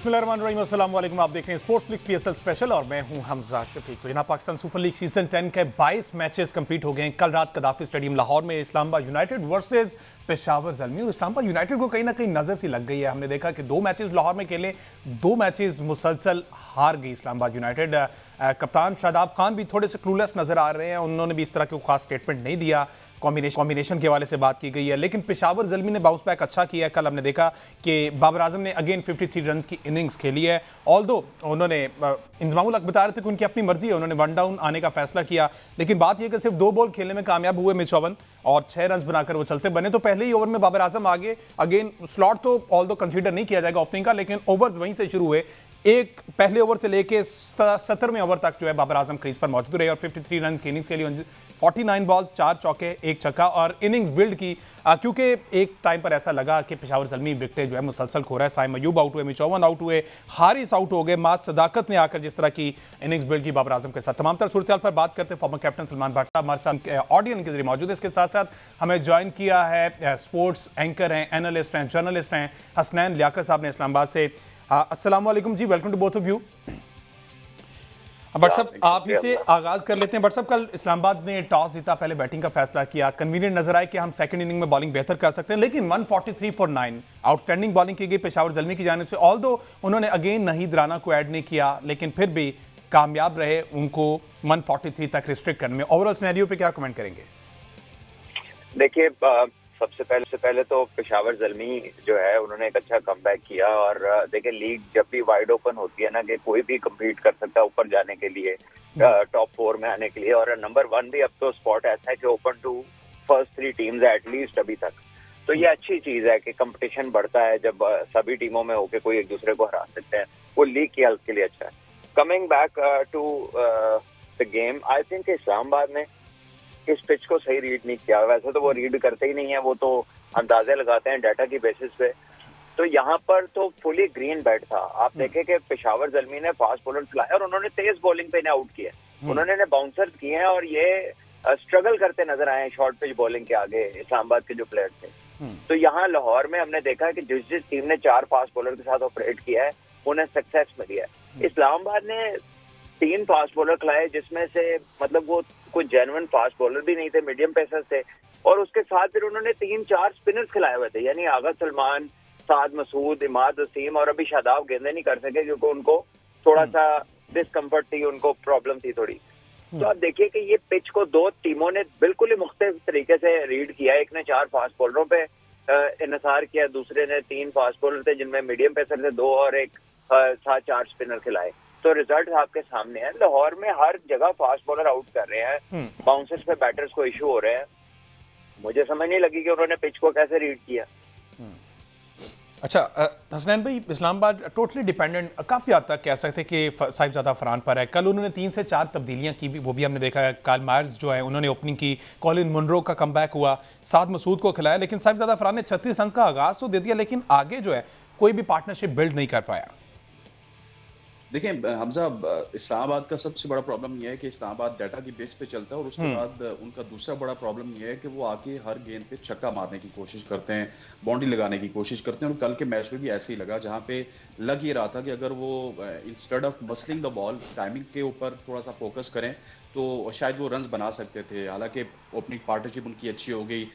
बिस्मिल्लाहिर्रहमानिर्रहीम, अस्सलाम वालेकुम। आप देख रहे हैं स्पोर्ट्स लीग पीएसएल स्पेशल और मैं हूं हमजा शफीक। तो यहाँ पाकिस्तान सुपर लीग सीजन 10 के 22 मैचेस कंप्लीट हो गए हैं। कल रात कदाफी स्टेडियम लाहौर में इस्लामाबाद यूनाइटेड वर्सेस पेशावर ज़ल्मी, और इस्लामाबाद यूनाइटेड को कहीं ना कहीं नजर सी लग गई है। हमने देखा कि 2 मैचेस लाहौर में खेले, 2 मैचेस मुसलसल हार गई इस्लामाबाद यूनाइटेड। कप्तान शादाब खान भी थोड़े से क्लूलेस नजर आ रहे हैं, उन्होंने भी इस तरह के खास स्टेटमेंट नहीं दिया। कॉम्बिनेशन के हवाले से बात की गई है, लेकिन पेशावर ज़ल्मी ने बाउंस बैक अच्छा किया है। कल हमने देखा कि बाबर आजम ने अगेन 53 रन की इनिंग्स खेली है। ऑल्दो उन्होंने इंजमामुल हक बता रहे थे कि उनकी अपनी मर्जी है, उन्होंने 1 डाउन आने का फैसला किया, लेकिन बात यह कि सिर्फ 2 बॉल खेलने में कामयाब हुए मिच ओवन और 6 रन बनाकर वो चलते बने। तो पहले ही ओवर में बाबर आजम आगे, अगेन स्लॉट तो ऑल्दो कंसीडर नहीं किया जाएगा ओपनिंग का, लेकिन ओवर्स वहीं से शुरू हुए। एक पहले ओवर से लेके 70वें ओवर तक जो है बाबर आजम क्रीज पर मौजूद रहे और 53 रन की इनिंग्स खेली, 49 बॉल, 4 चौके, 1 छक्का और इनिंग्स बिल्ड की। क्योंकि एक टाइम पर ऐसा लगा कि पेशावर ज़ल्मी विकेटें जो है मुसलसल खो रहा है। साइम अयूब आउट हुए, मिच ओवन आउट हुए, हारिस आउट हो गए। माज सदाकत ने आकर जिस तरह की इनिंग्स बिल्ड की बाबर आजम के साथ। तमाम तर सूरत पर बात करते हैं। फॉर्मर कैप्टन सलमान भट्ट साहब हमारे साथ ऑडियंस के जरिए मौजूद है। इसके साथ साथ हमें ज्वाइन किया है स्पोर्ट्स एंकर हैं, एनालिस्ट हैं, जर्नलिस्ट हैं, हसनैन लियाकत साहब ने इस्लामाबाद से। अस्सलाम वालेकुम जी, welcome to both of you. But साहब आप ही से आगाज कर लेते हैं। बट साहब कल इस्लामाबाद ने टॉस जीता, पहले बैटिंग का फैसला किया। कन्वीनियंट नजर आए कि हम सेकंड इनिंग में बॉलिंग बेहतर कर सकते हैं, लेकिन 143 फॉर 9 आउटस्टैंडिंग बॉलिंग की गई पेशावर ज़ल्मी की जानिब से। ऑल्दो उन्होंने अगेन नहीद राना को ऐड नहीं किया, लेकिन फिर भी कामयाब रहे उनको 143 तक रिस्ट्रिक्ट करने में। ओवरऑल सिनेरियो पे क्या कमेंट करेंगे? देखिए, सबसे पहले तो पेशावर ज़ल्मी जो है उन्होंने एक अच्छा कमबैक किया। और देखिए, लीग जब भी वाइड ओपन होती है ना, कि कोई भी कम्पीट कर सकता है ऊपर जाने के लिए, टॉप 4 में आने के लिए। और नंबर 1 भी अब तो स्पॉट ऐसा है कि ओपन टू फर्स्ट 3 टीम्स है एटलीस्ट अभी तक। तो ये अच्छी चीज है कि कंपटीशन बढ़ता है जब सभी टीमों में होके कोई एक दूसरे को हरा सकते हैं। वो लीग की हेल्थ के लिए अच्छा है। Coming back to the game, I think Islamabad ने इस पिच को सही रीड नहीं किया। वैसे तो वो रीड करते ही नहीं है, वो तो अंदाजे लगाते हैं डाटा की बेसिस पे। तो यहाँ पर तो फुली ग्रीन बैट था। आप देखें कि पेशावर ज़ल्मी ने फास्ट बॉलर खिलाया और उन्होंने तेज बॉलिंग पे इन्हें आउट किया। उन्होंने बाउंसर्स किए हैं और ये स्ट्रगल करते नजर आए शॉर्ट पिच बॉलिंग के आगे इस्लामाबाद के जो प्लेयर थे। तो यहाँ लाहौर में हमने देखा है कि जिस टीम ने 4 फास्ट बॉलर के साथ ऑपरेट किया है उन्हें सक्सेस मिली है। इस्लामाबाद ने 3 फास्ट बॉलर खिलाए, जिसमें से मतलब वो कोई जेन्युइन फास्ट बॉलर भी नहीं थे, मीडियम पेसर थे। और उसके साथ फिर उन्होंने 3-4 स्पिनर्स खिलाए हुए थे, यानी आगा सलमान, साद मसूद, इमाद वसीम और अभी शादाब गेंदे नहीं कर सके क्योंकि उनको थोड़ा सा डिस्कम्फर्ट थी, उनको प्रॉब्लम थी थोड़ी। तो आप देखिए कि ये पिच को 2 टीमों ने बिल्कुल ही मुख्तलिफ तरीके से रीड किया। एक ने 4 फास्ट बॉलरों पे इन्हिसार किया, दूसरे ने 3 फास्ट बॉलर थे जिनमें मीडियम पेसर थे 2 और एक साथ 4 स्पिनर खिलाए। तो रिजल्ट आपके सामने है। लाहौर में हर जगह फास्ट बॉलर आउट कर रहे हैं, बाउंसर्स पे बैटर्स को इशू हो रहे हैं। मुझे समझ नहीं लगी कि उन्होंने पिच को कैसे रीड किया। अच्छा हसनैन भाई, इस्लामाबाद टोटली डिपेंडेंट काफ़ी हद तक कह सकते हैं कि साहिबजादा फरहान पर है। कल उन्होंने 3 से 4 तब्दीलियां की, वो भी हमने देखा है। कार्ल मायर्स जो है उन्होंने ओपनिंग की, कॉलिन मुनरो का कमबैक हुआ, साद मसूद को खिलाया, लेकिन साहिबजादा फरहान ने 36 रन का आगाज तो दे दिया, लेकिन आगे जो है कोई भी पार्टनरशिप बिल्ड नहीं कर पाया। देखिए हमजा, इस्लामाबाद का सबसे बड़ा प्रॉब्लम यह है कि इस्लामाबाद डाटा की बेस पे चलता है और उसके बाद उनका दूसरा बड़ा प्रॉब्लम यह है कि वो आके हर गेंद पे छक्का मारने की कोशिश करते हैं, बाउंड्री लगाने की कोशिश करते हैं। और कल के मैच में भी ऐसे ही लगा, जहाँ पे लग ये रहा था कि अगर वो instead of muscling the ball timing के ऊपर थोड़ा सा फोकस करें तो शायद वो रन्स बना सकते थे। हालांकि ओपनिंग पार्टनरशिप उनकी अच्छी हो गई,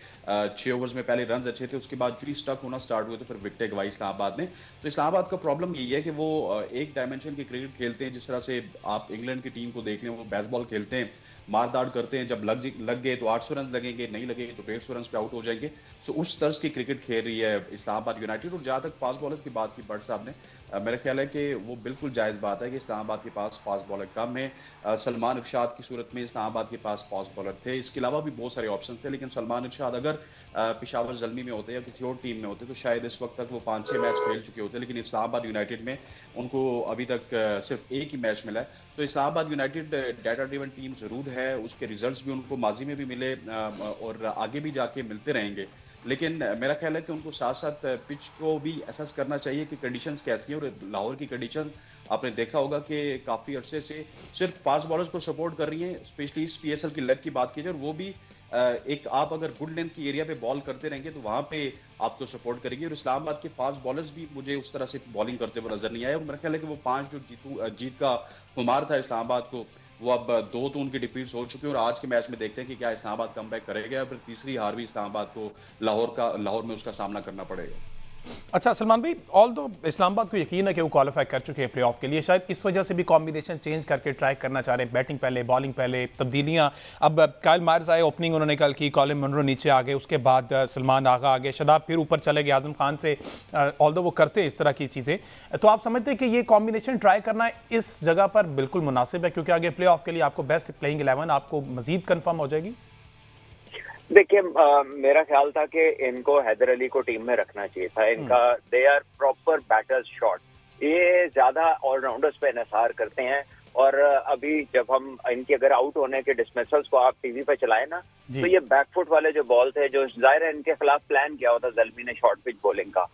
6 ओवर्स में पहले रन्स अच्छे थे, उसके बाद जो स्टक होना स्टार्ट हुए तो फिर विकेटें गवाई इस्लामाबाद ने। तो इस्लामाबाद का प्रॉब्लम यही है कि वो एक डायमेंशन की क्रिकेट खेलते हैं, जिस तरह से आप इंग्लैंड की टीम को देख लें, वो बेसबॉल खेलते हैं, मार दाड़ करते हैं, जब लग गए तो 800 रन लगेंगे, नहीं लगेंगे तो 150 रन पे आउट हो जाएंगे। सो उस तर्ज की क्रिकेट खेल रही है इस्लामाबाद यूनाइटेड। और जहां तक फास्ट बॉलर्स की बात की भट्ट साहब ने, मेरा ख्याल है कि वो बिल्कुल जायज़ बात है कि इस्लामाबाद के पास फास्ट बॉलर कम है। सलमान इरशाद की सूरत में इस्लामाबाद के पास फास्ट बॉलर थे, इसके अलावा भी बहुत सारे ऑप्शन थे, लेकिन सलमान इरशाद अगर पेशावर ज़ल्मी में होते या किसी और टीम में होते तो शायद इस वक्त तक वो 5-6 मैच खेल चुके होते। लेकिन इस्लामाबाद यूनाइटेड में उनको अभी तक सिर्फ एक ही मैच मिला है। तो Islamabad United data driven team जरूर है, उसके रिजल्ट्स भी उनको माजी में भी मिले और आगे भी जाके मिलते रहेंगे। लेकिन मेरा ख्याल है कि उनको साथ साथ पिच को भी असेस करना चाहिए कि कंडीशंस कैसी हैं। और लाहौर की कंडीशन आपने देखा होगा कि काफ़ी अरसे से सिर्फ फास्ट बॉलर्स को सपोर्ट कर रही हैं, स्पेशली इस पीएसएल की लेग की बात की जाए, और वो भी एक आप अगर गुड लेंथ की एरिया पे बॉल करते रहेंगे तो वहां पे आपको सपोर्ट करेंगे। और इस्लामाबाद के फास्ट बॉलर्स भी मुझे उस तरह से बॉलिंग करते हुए नजर नहीं आए। और मेरा ख्याल है कि वो 5 जो जीत का खुमार था इस्लामाबाद को, वो अब 2 तो उनकी डिफीट्स हो चुकी है। और आज के मैच में देखते हैं कि क्या इस्लामाबाद कमबैक करेगा या फिर तीसरी हार भी इस्लामाबाद को लाहौर में उसका सामना करना पड़ेगा। अच्छा सलमान भाई, ऑल दो इस्लामाबाद को यकीन है कि वो क्वालिफाई कर चुके हैं प्लेऑफ के लिए, शायद इस वजह से भी कॉम्बिनेशन चेंज करके ट्राई करना चाह रहे हैं, बैटिंग पहले बॉलिंग पहले, तब्दीलियां। अब काइल मायर्स आए, ओपनिंग उन्होंने कल की, कॉलिन मुनरो नीचे आ गए, उसके बाद सलमान आगा आ गए, शदाब फिर ऊपर चले गए आजम खान से। ऑल दो वो करते हैं इस तरह की चीज़ें, तो आप समझते हैं कि ये कॉम्बिनेशन ट्राई करना इस जगह पर बिल्कुल मुनासिब है, क्योंकि आगे प्ले ऑफ के लिए आपको बेस्ट प्लेइंग 11 आपको मजीद कन्फर्म हो जाएगी? देखिए, मेरा ख्याल था कि इनको हैदर अली को टीम में रखना चाहिए था। इनका they are proper batters shot, ये ज्यादा ऑलराउंडर्स पे इन्हिसार करते हैं। और अभी जब हम इनकी अगर आउट होने के डिसमिसल्स को आप टीवी पे चलाए ना, तो ये बैकफुट वाले जो बॉल थे, जो जाहिर है इनके खिलाफ प्लान किया होता जल्मी ने शॉर्ट पिच बॉलिंग का,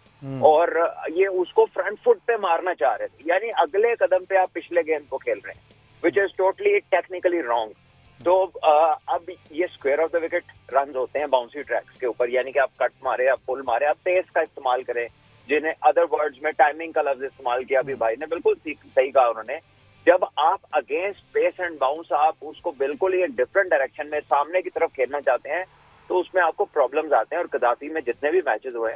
और ये उसको फ्रंट फुट पे मारना चाह रहे थे। यानी अगले कदम पे आप पिछले गेंद को खेल रहे हैं, which is totally technically wrong. तो अब ये square of the wicket run होते हैं बाउंसी ट्रैक्स के ऊपर, यानी कि आप कट मारे, आप पुल मारे, आप पेस का इस्तेमाल करें, जिन्हें अदर वर्ड्स में टाइमिंग का लफ्ज इस्तेमाल किया अभी भाई ने, बिल्कुल सही कहा उन्होंने। जब आप अगेंस्ट पेस एंड बाउंस आप उसको बिल्कुल ही डिफरेंट डायरेक्शन में सामने की तरफ खेलना चाहते हैं, तो उसमें आपको प्रॉब्लम्स आते हैं। और कदाफी में जितने भी मैचेस हुए,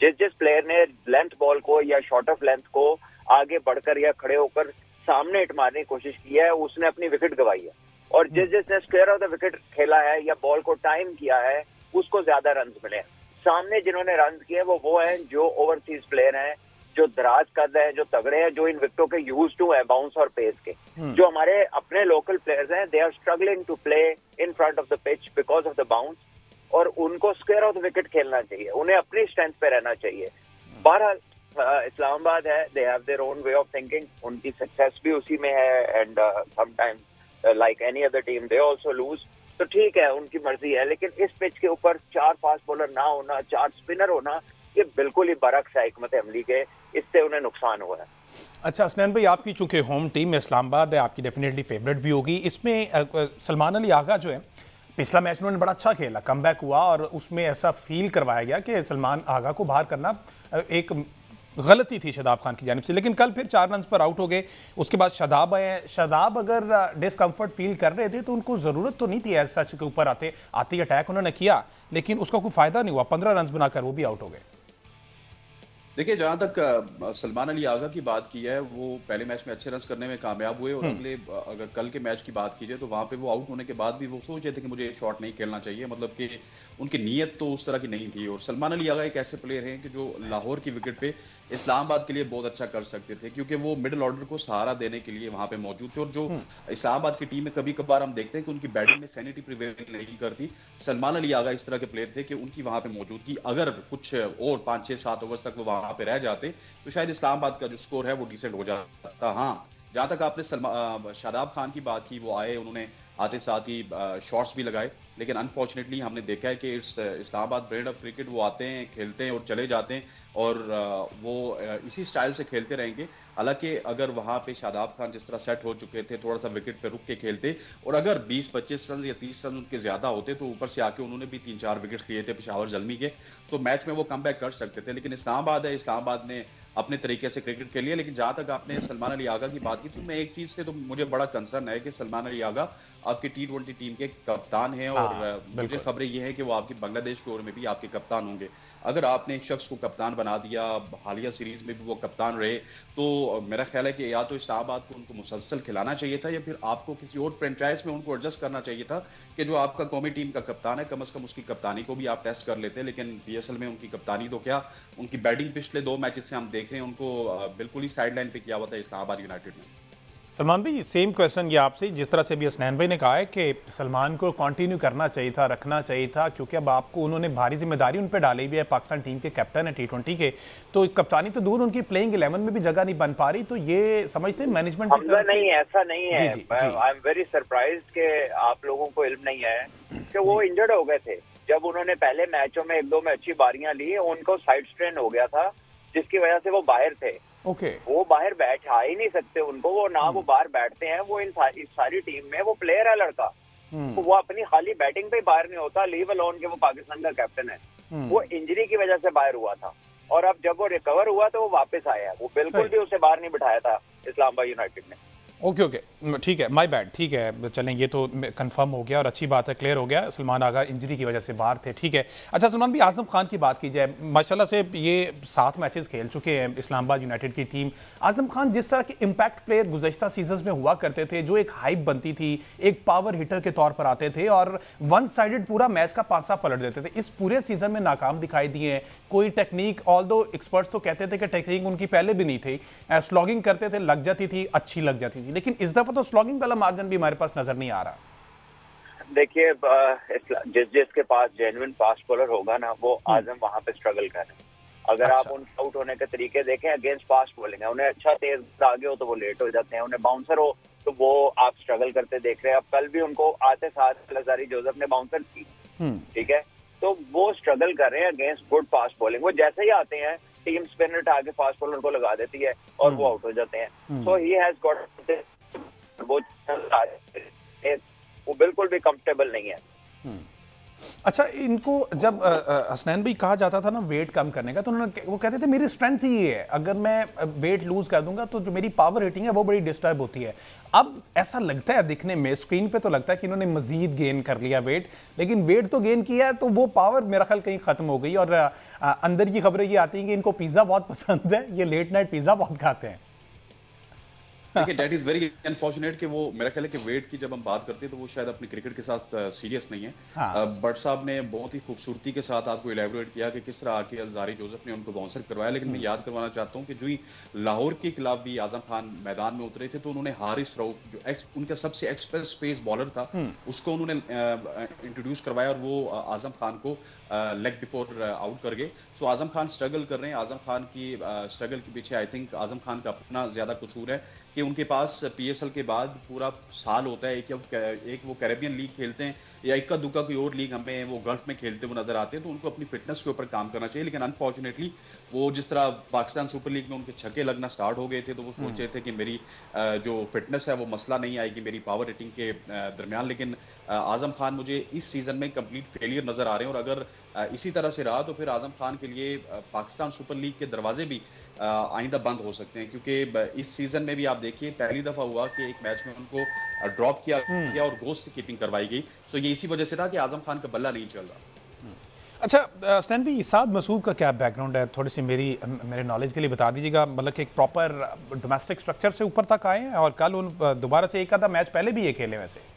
जिस प्लेयर ने लेंथ बॉल को या शॉर्ट ऑफ लेंथ को आगे बढ़कर या खड़े होकर सामने हिट मारने की कोशिश की है, उसने अपनी विकेट गंवाई है। और जिसने स्क्वायर ऑफ द विकेट खेला है या बॉल को टाइम किया है, उसको ज्यादा रन मिले। सामने जिन्होंने रन किए वो हैं जो ओवरसीज प्लेयर हैं, जो दराज कर रहे हैं, जो तगड़े हैं, जो इन विकेटों के यूज टू है बाउंस और पेस के। जो हमारे अपने लोकल प्लेयर्स हैं, they are struggling to play in front of the pitch because of the bounce, और उनको स्क्वायर ऑफ द विकेट खेलना चाहिए, उन्हें अपनी स्ट्रेंथ पे रहना चाहिए। बहरहाल इस्लामाबाद है, they have their own way of thinking, उनकी सक्सेस भी उसी में है। And sometimes like any other team they also lose, तो ठीक है, उनकी मर्जी है। लेकिन इस पिच के ऊपर 4 फास्ट बॉलर ना होना, 4 स्पिनर होना, ये बिल्कुल ही बरक्स है हिकमत अमली के, इससे उन्हें नुकसान हुआ है। अच्छा हसनैन भाई, आपकी चूंकि होम टीम में इस्लामाबाद है, आपकी डेफिनेटली फेवरेट भी होगी। इसमें सलमान अली आगा जो है, पिछला मैच उन्होंने बड़ा अच्छा खेला, कमबैक हुआ, और उसमें ऐसा फील करवाया गया कि सलमान आगा को बाहर करना एक गलती थी शादाब खान की जानिब से। लेकिन कल फिर 4 रन पर आउट हो गए। उसके बाद शादाब आए। शादाब अगर डिस्कम्फर्ट फील कर रहे थे तो उनको ज़रूरत तो नहीं थी ऐसा सच के ऊपर आते ही अटैक उन्होंने किया, लेकिन उसका कोई फायदा नहीं हुआ। 15 रन बनाकर वो भी आउट हो गए। देखिए, जहां तक सलमान अली आगा की बात की है, वो पहले मैच में अच्छे रन करने में कामयाब हुए। और अगर कल के मैच की बात की जाए तो वहां पे वो आउट होने के बाद भी वो सोच रहे थे कि मुझे शॉट नहीं खेलना चाहिए, मतलब कि उनकी नीयत तो उस तरह की नहीं थी। और सलमान अली आगा एक ऐसे प्लेयर हैं कि जो लाहौर की विकेट पे इस्लामाबाद के लिए बहुत अच्छा कर सकते थे, क्योंकि वो मिडिल ऑर्डर को सहारा देने के लिए वहां पे मौजूद थे। और जो इस्लामाबाद की टीम में कभी कभार हम देखते हैं कि उनकी बैटिंग में सैनिटी प्रिवेल नहीं करती, सलमान अली आगा इस तरह के प्लेयर थे कि उनकी वहां पे मौजूदगी, अगर कुछ और 5, 6, 7 ओवर्स तक वो वहां पे रह जाते तो शायद इस्लामाबाद का जो स्कोर है वो डिसेंट हो जाता। हाँ, जहां तक आपने शादाब खान की बात की, वो आए, उन्होंने आते साथ ही शॉट्स भी लगाए, लेकिन अनफॉर्चुनेटली हमने देखा है कि इस्लामाबाद ब्रेड ऑफ क्रिकेट, वो आते हैं, खेलते हैं और चले जाते हैं, और वो इसी स्टाइल से खेलते रहेंगे। हालांकि अगर वहां पे शादाब खान जिस तरह सेट हो चुके थे, थोड़ा सा विकेट पे रुक के खेलते, और अगर 20-25 रन या 30 रन उनके ज्यादा होते, तो ऊपर से आके उन्होंने भी 3-4 विकेट लिए थे पेशावर जल्मी के, तो मैच में वो कमबैक कर सकते थे। लेकिन इस्लामाबाद है, इस्लामाबाद ने अपने तरीके से क्रिकेट खेली है। लेकिन जहां तक आपने सलमान अली आगा की बात की, तो मैं एक चीज से तो मुझे बड़ा कंसर्न है कि सलमान अली आगा आपकी T20 टीम के कप्तान हैं, और मुझे खबरें ये हैं कि वो आपकी बांग्लादेश टूर में भी आपके कप्तान होंगे। अगर आपने एक शख्स को कप्तान बना दिया, हालिया सीरीज में भी वो कप्तान रहे, तो मेरा ख्याल है कि या तो इस्लामाबाद को उनको मुसलसल खिलाना चाहिए था, या फिर आपको किसी और फ्रेंचाइज में उनको एडजस्ट करना चाहिए था कि जो आपका कौमी टीम का कप्तान है, कम से कम उसकी कप्तानी को भी आप टेस्ट कर लेते। लेकिन PSL में उनकी कप्तानी तो क्या, उनकी बैटिंग पिछले 2 मैचेस से हम देख रहे हैं, उनको बिल्कुल ही साइड लाइन पे किया हुआ था इस्लामाबाद यूनाइटेड ने। सलमान भाई, सेम क्वेश्चन ये आपसे, जिस तरह से भी हसनैन भाई ने कहा है कि सलमान को कंटिन्यू करना चाहिए था, रखना चाहिए था, क्योंकि अब आपको उन्होंने भारी जिम्मेदारी उन पर डाली हुई है, पाकिस्तान टीम के कैप्टन है T20 के, तो कप्तानी तो दूर, उनकी प्लेइंग 11 में भी जगह नहीं बन पा रही, तो ये समझते हैं मैनेजमेंट की तरफ से? नहीं, ऐसा नहीं है। आई एम वेरी सरप्राइज्ड कि आप लोगों को इल्म नहीं है कि वो इंजर्ड हो गए थे। जब उन्होंने पहले मैचों में 1-2 में अच्छी बारियां ली, उनको साइड स्ट्रेन हो गया था, जिसकी वजह से वो बाहर थे। वो बाहर बैठ आ ही नहीं सकते उनको, वो ना वो बाहर बैठते हैं, वो इस सारी टीम में वो प्लेयर है लड़का, तो वो अपनी खाली बैटिंग पे बाहर नहीं होता, लीव अलोन के वो पाकिस्तान का कैप्टन है। वो इंजरी की वजह से बाहर हुआ था और अब जब वो रिकवर हुआ तो वो वापस आया है। वो बिल्कुल भी उसे बाहर नहीं बिठाया था इस्लामाबाद यूनाइटेड ने। ओके ओके, ठीक है, माय बैड, ठीक है, चलें, ये तो कंफर्म हो गया और अच्छी बात है, क्लियर हो गया, सलमान आगा इंजरी की वजह से बाहर थे, ठीक है। अच्छा सलमान भी, आजम खान की बात की जाए, माशाल्लाह से ये 7 मैचेस खेल चुके हैं इस्लामाबाद यूनाइटेड की टीम। आजम खान जिस तरह के इम्पैक्ट प्लेयर गुज़श्ता सीजन्स में हुआ करते थे, जो एक हाइप बनती थी, एक पावर हिटर के तौर पर आते थे और वन साइडेड पूरा मैच का पासा पलट देते थे, इस पूरे सीजन में नाकाम दिखाई दिए हैं। कोई टेक्निक, ऑल्दो एक्सपर्ट्स तो कहते थे कि टेक्निक उनकी पहले भी नहीं थी, स्लॉगिंग करते थे, लग जाती थी, अच्छी लग जाती थी, लेकिन इस दफा तो स्लॉगिंग वाला मार्जिन भी हमारे पास नजर नहीं आ रहा। देखिए, जिसके पास जेन्युइन फास्ट बॉलर होगा ना, वो आजम वहां पे स्ट्रगल कर रहे हैं। अगर आप उन आउट होने के तरीके देखें, अगेंस्ट फास्ट बॉलिंग है, उन्हें अच्छा तेज आगे हो तो वो लेट हो जाते हैं, उन्हें बाउंसर हो तो वो आप स्ट्रगल करते देख रहे हैं। अब कल भी उनको आते साथ लजारी जोसेफ ने बाउंसर की, ठीक है, तो वो स्ट्रगल कर रहे हैं अगेंस्ट गुड फास्ट बॉलिंग। वो जैसे ही आते हैं टीम स्पिनर उठा के फास्ट बॉलर को लगा देती है और वो आउट हो जाते हैं। सो ही हैज गॉट, वो बिल्कुल भी कंफर्टेबल नहीं है। अच्छा, इनको जब हसनैन भाई कहा जाता था ना वेट कम करने का, तो उन्होंने, वो कहते थे मेरी स्ट्रेंथ ही ये है, अगर मैं वेट लूज कर दूंगा तो जो मेरी पावर हिटिंग है वो बड़ी डिस्टर्ब होती है। अब ऐसा लगता है दिखने में, स्क्रीन पे तो लगता है कि इन्होंने मजीद गेन कर लिया वेट, लेकिन वेट तो गेन किया है तो वो पावर मेरा ख्याल कहीं खत्म हो गई। और अंदर की खबरें ये आती हैं कि इनको पिज्जा बहुत पसंद है, ये लेट नाइट पिज्जा बहुत खाते हैं। देखिए, दैट इज वेरी अनफॉर्चुनेट कि वो, मेरा ख्याल है कि वेट की जब हम बात करते हैं तो वो शायद अपने क्रिकेट के साथ सीरियस नहीं है। बट साहब ने बहुत ही खूबसूरती के साथ आपको इलेबोरेट किया कि किस तरह आके अलजारी जोसेफ ने उनको बाउंसर करवाया। लेकिन मैं याद करवाना चाहता हूँ कि जो ही लाहौर के खिलाफ भी आजम खान मैदान में उतरे थे तो उन्होंने हारिस रऊफ, जो उनका सबसे एक्सप्रेस पेस बॉलर था, उसको उन्होंने इंट्रोड्यूस करवाया और वो आजम खान को लेग बिफोर आउट कर गए। सो आजम खान स्ट्रगल कर रहे हैं। आजम खान की स्ट्रगल के पीछे आई थिंक आजम खान का अपना ज्यादा कसूर है कि उनके पास पीएसएल के बाद पूरा साल होता है, एक वो कैरेबियन लीग खेलते हैं या इक्का दुक्का कोई और लीग हमें वो गल्फ में खेलते हुए नजर आते हैं, तो उनको अपनी फिटनेस के ऊपर काम करना चाहिए। लेकिन अनफॉर्चुनेटली वो जिस तरह पाकिस्तान सुपर लीग में उनके छक्के लगना स्टार्ट हो गए थे तो वो सोच रहे थे कि मेरी जो फिटनेस है वो मसला नहीं आएगी मेरी पावर हिटिंग के दरमियान। लेकिन आजम खान मुझे इस सीजन में कंप्लीट फेलियर नजर आ रहे हैं और अगर इसी तरह से रहा तो फिर आजम खान के लिए पाकिस्तान सुपर लीग के दरवाजे भी आइंदा बंद हो सकते हैं, क्योंकि इस सीजन में भी आप देखिए पहली दफा हुआ कि एक मैच में उनको ड्रॉप किया गया और गोस्ट कीपिंग करवाई गई। सो ये इसी वजह से था कि आजम खान का बल्ला नहीं चल रहा। अच्छा स्टैन भी, साद मसूद का क्या बैकग्राउंड है, थोड़ी सी मेरे नॉलेज के लिए बता दीजिएगा। मतलब कि एक प्रॉपर डोमेस्टिक स्ट्रक्चर से ऊपर तक आए हैं और कल उन दोबारा से एक आधा मैच पहले भी ये खेले वैसे।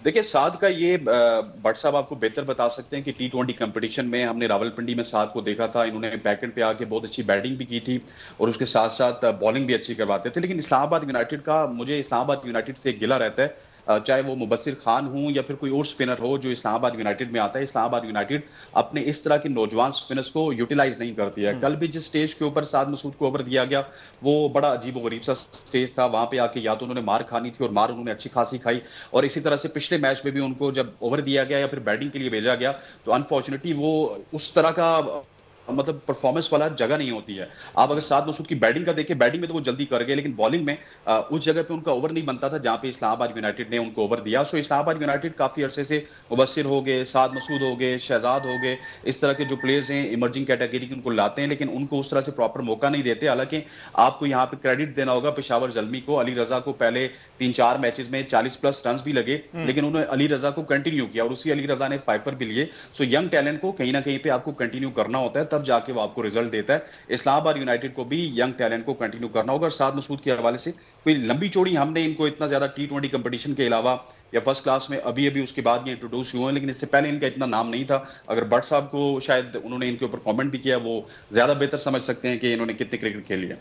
देखिए, साद का ये भट्ट साहब आपको बेहतर बता सकते हैं कि T20 कंपटीशन में हमने रावलपिंडी में साद को देखा था। इन्होंने बैकएंड पे आके बहुत अच्छी बैटिंग भी की थी और उसके साथ साथ बॉलिंग भी अच्छी करवाते थे। लेकिन इस्लामाबाद यूनाइटेड का, मुझे इस्लामाबाद यूनाइटेड से गिला रहता है, चाहे वो मुबस्सिर खान हो या फिर कोई और स्पिनर हो जो इस्लामाबाद यूनाइटेड में आता है। इस्लामाबाद यूनाइटेड अपने इस तरह के नौजवान स्पिनर्स को यूटिलाइज नहीं करती है। कल भी जिस स्टेज के ऊपर साद मसूद को ओवर दिया गया वो बड़ा अजीबोगरीब सा स्टेज था। वहां पे आके या तो उन्होंने मार खानी थी और मार उन्होंने अच्छी खासी खाई, और इसी तरह से पिछले मैच में भी उनको जब ओवर दिया गया या फिर बैटिंग के लिए भेजा गया तो अनफॉर्चुनेटली वो उस तरह का मतलब परफॉर्मेंस वाला जगह नहीं होती है। आप अगर साद मसूद की बैटिंग का देखिए, बैटिंग में तो वो जल्दी कर गए लेकिन बॉलिंग में उस जगह पे उनका ओवर नहीं बनता था जहां पे इस्लामाबाद यूनाइटेड ने उनको ओवर दिया। सो इस्लामाबाद यूनाइटेड काफी अरसे से मुबस्सिर हो गए, साद मसूद हो गए, शहजाद हो गए, इस तरह के जो प्लेयर्स हैं इमर्जिंग कैटेगरी के, उनको लाते हैं लेकिन उनको उस तरह से प्रॉपर मौका नहीं देते। हालांकि आपको यहाँ पे क्रेडिट देना होगा पेशावर जल्मी को। अली रजा को पहले 3-4 मैचेस में 40+ रन भी लगे लेकिन उन्होंने अली रजा को कंटिन्यू किया और उसी अली रजा ने 5 पर भी लिए। सो यंग टैलेंट को कहीं ना कहीं पे आपको कंटिन्यू करना होता है, तब जाके वो आपको रिजल्ट देता है। इस्लामाबाद यूनाइटेड को भी यंग टैलेंट को कंटिन्यू करना होगा। साद मसूद के हवाले से कोई लंबी चौड़ी हमने इनको इतना ज्यादा T20 कंपटीशन के अलावा या फर्स्ट क्लास में अभी उसके बाद ये इंट्रोड्यूस हुए हैं, लेकिन इससे पहले इनका इतना नाम नहीं था। अगर भट्ट साहब को शायद उन्होंने इनके ऊपर कमेंट भी किया, वो ज्यादा बेहतर समझ सकते हैं कि इन्होंने कितनी क्रिकेट खेली है।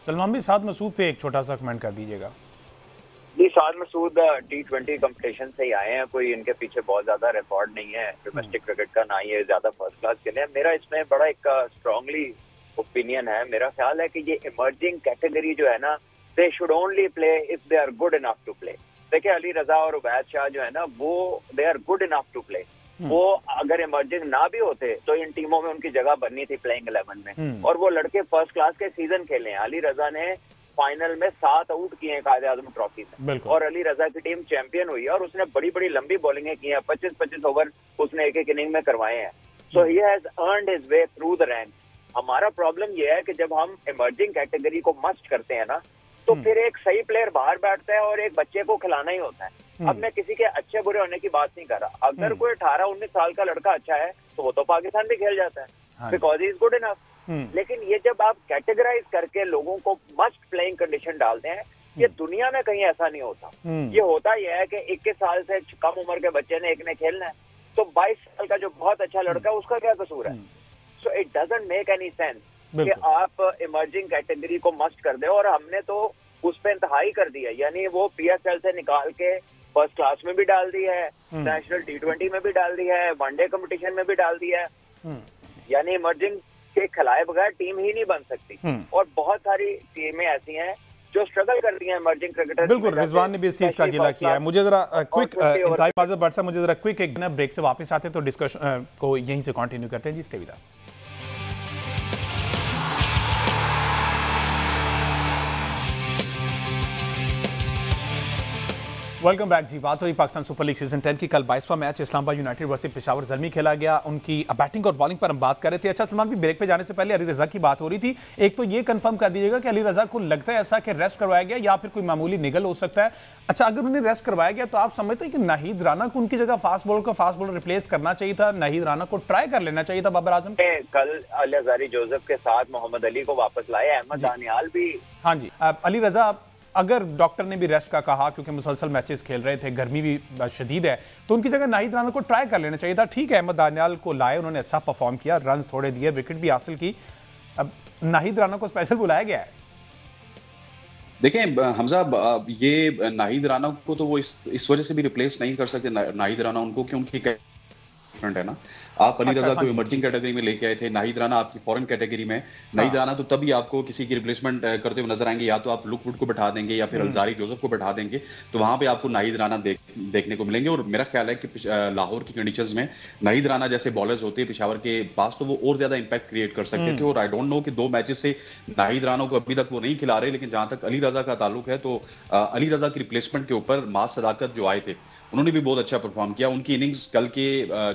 सलमान भी साद मसूद पे एक छोटा सा कमेंट कर दीजिएगा। जी, साद मसूद T20 कंपटीशन से ही आए हैं, कोई इनके पीछे बहुत ज्यादा रिकॉर्ड नहीं है डोमेस्टिक क्रिकेट का, ना ये ज्यादा फर्स्ट क्लास के लिए। मेरा इसमें बड़ा एक स्ट्रांगली ओपिनियन है, मेरा ख्याल है कि ये इमर्जिंग कैटेगरी जो है ना, they should only play if they are good enough to play. देखिए, अली रजा और उबैद शाह जो है ना, वो they are good enough to play. वो अगर इमर्जिंग ना भी होते तो इन टीमों में उनकी जगह बननी थी प्लेइंग 11 में, और वो लड़के फर्स्ट क्लास के सीजन खेले हैं। अली रजा ने फाइनल में 7 आउट किए हैं कायदे आजम ट्रॉफी में, और अली रजा की टीम चैंपियन हुई है और उसने बड़ी बड़ी लंबी बॉलिंगें की हैं, 25-25 ओवर उसने एक एक इनिंग में करवाए हैं। So he has earned his way through the rank. हमारा प्रॉब्लम यह है कि जब हम इमर्जिंग कैटेगरी को मस्ट करते हैं ना, तो फिर एक सही प्लेयर बाहर बैठता है और एक बच्चे को खिलाना ही होता है। अब मैं किसी के अच्छे बुरे होने की बात नहीं कर रहा, अगर कोई 18-19 साल का लड़का अच्छा है तो वो तो पाकिस्तान भी खेल जाता है, because he is good enough. लेकिन ये जब आप कैटेगराइज करके लोगों को मस्ट प्लेइंग कंडीशन डालते हैं, ये दुनिया में कहीं ऐसा नहीं होता। ये होता यह है कि 21 साल से कम उम्र के बच्चे ने एक ने खेलना है, तो 22 साल का जो बहुत अच्छा लड़का है उसका क्या कसूर है? So it doesn't make any sense कि आप इमर्जिंग कैटेगरी को मस्ट कर दे, और हमने तो उस पर इंतहाई कर दिया। यानी वो PSL से निकाल के फर्स्ट क्लास में भी डाल दी है, नेशनल T20 में भी डाल दी है, वनडे कंपटीशन में भी डाल दिया है। यानी इमर्जिंग के खिलाए बगैर टीम ही नहीं बन सकती, और बहुत सारी टीमें ऐसी हैं जो स्ट्रगल कर रही हैं इमर्जिंग क्रिकेटर। बिल्कुल, रिजवान ने भी इस चीज का गिला किया है। मुझे जरा क्विक इंतहाई माजर बट साहब, मुझे जरा क्विक एक ब्रेक से वापस आते हैं तो डिस्कशन को यहीं से कंटिन्यू करते हैं जी। Stay with us. Welcome back जी। बात हो रही पाकिस्तान सुपर लीग सीजन 10 की। कल 22वां match Islamabad United versus Peshawar Zalmi खेला गया। उनकी बैटिंग और बॉलिंग पर हम बात कर रहे थे। अच्छा सलमान भी, ब्रेक पे जाने से पहले अली रजा की बात हो रही थी। एक तो ये कंफर्म कर दीजिएगा कि अली रजा को लगता है ऐसा कि रेस्ट करवाया गया या फिर कोई मामूली निगल हो सकता है? अच्छा, अगर उन्हें रेस्ट करवाया गया तो आप समझते हैं कि नाहिद राना को उनकी जगह फास्ट बॉलर रिप्लेस करना चाहिए था? नाहिद राना को ट्राई कर लेना चाहिए था बाबर आजम? कल अली हजारी जोसेफ के साथ मोहम्मद अली को वापस लाए, अहमद दानियाल भी। हाँ जी, अली रजा, अगर डॉक्टर ने भी रेस्ट का कहा क्योंकि मुसलसल मैचेस खेल रहे थे, गर्मी भी शदीद है, तो उनकी जगह नाहिद राना को ट्राई कर लेना चाहिए था। ठीक है, अहमद दानियाल को लाए, उन्होंने अच्छा परफॉर्म किया, रन थोड़े दिए, विकेट भी हासिल की। अब नाहिद राना को स्पेशल बुलाया गया है। देखें हमजा, ये नाहिद राना को तो वो इस वजह से भी रिप्लेस नहीं कर सकते नाहिद राना उनको, क्योंकि डिफरेंट है ना। आप अली रजा को इमर्जिंग कैटेगरी में लेके आए थे, नाहिद राना आपकी फॉरेन कैटेगरी में। नाहिद राना तो तभी आपको किसी की रिप्लेसमेंट करते हुए नजर आएंगे, या तो आप लुक वुड को बैठा देंगे या फिर अलजारी जोसेफ को बैठा देंगे, तो वहां पे आपको नाहिद राना देखने को मिलेंगे। और मेरा ख्याल है कि लाहौर की कंडीशंस में नाहिद राना जैसे बॉलर्स होते हैं पेशावर के पास, तो वो और ज्यादा इंपैक्ट क्रिएट कर सकते थे। और आई डोंट नो कि 2 मैचेस से नाहिद राना को अभी तक वो नहीं खिला रहे, लेकिन जहां तक अली रजा का ताल्लुक है तो अली रजा की रिप्लेसमेंट के ऊपर मास सदाकत जो आए थे उन्होंने भी बहुत अच्छा परफॉर्म किया। उनकी इनिंग्स कल के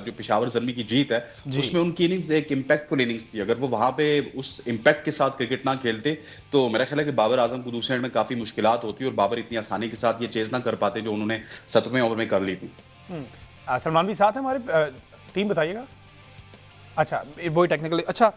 जो पेशावर ज़ल्मी की जीत है उसमें उनकी इनिंग्स एक इंपैक्टफुल इनिंग्स थी। अगर वो वहां पे उस इंपैक्ट के साथ क्रिकेट ना खेलते तो मेरा ख्याल है कि बाबर आजम को दूसरे एंड में काफी मुश्किलात होती और बाबर इतनी आसानी के साथ ये चेज ना कर पाते जो उन्होंने 7वें ओवर में कर ली थी। सलमान भी साथ है हमारे, टीम बताइएगा। अच्छा, वही टेक्निकली। अच्छा,